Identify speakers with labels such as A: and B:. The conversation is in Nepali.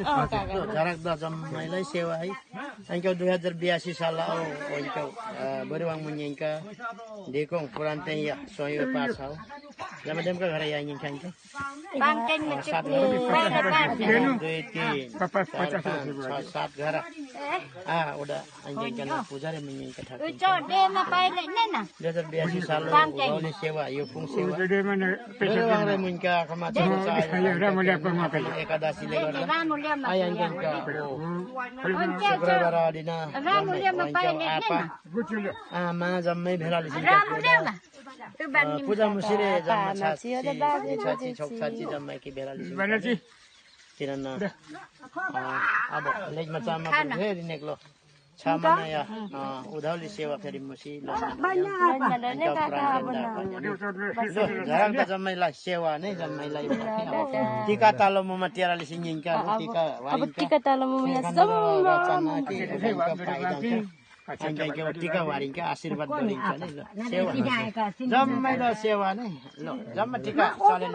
A: झरक द जम्मैलाई सेवा है अंको 2082 साल ओ ओइको बरुवाङ मुन्यका देखो पुरान चाहिँ या सोयो पाछ हो जम्मा देमका घर या यिन खान्छ
B: पाङ्केन में
A: सात घर 7 घर उडा अंजन पूजारी मुन्यका ठाक
B: उचो डेमा पाइले न
A: 2082 साल उनी सेवा यो पुङ सेवा बरुवाङ मुन्यका खमा एकादशीले गर्दा आयंका शुक्रबार दिन आमा जम्मै भेलाले पूजा मुसिरे जम्मा छाची छोकछाची जम्मै कि भेलाले किरण अब लेजमा चामा फेरि नेक्लो छामा या उधाउली सेवा फेरि मुसी झरक जम्मैलाई सेवा नै जम्मैलाई टीका तालो मुमा तेराले सिंगिङका टीका
C: अब टीका तालो मुमा जम्मा
A: टीका वारिङका आशीर्वाद गरिन्छ नि ल सेवा जम्मै ल सेवा नै ल जम्मा टीका चलेन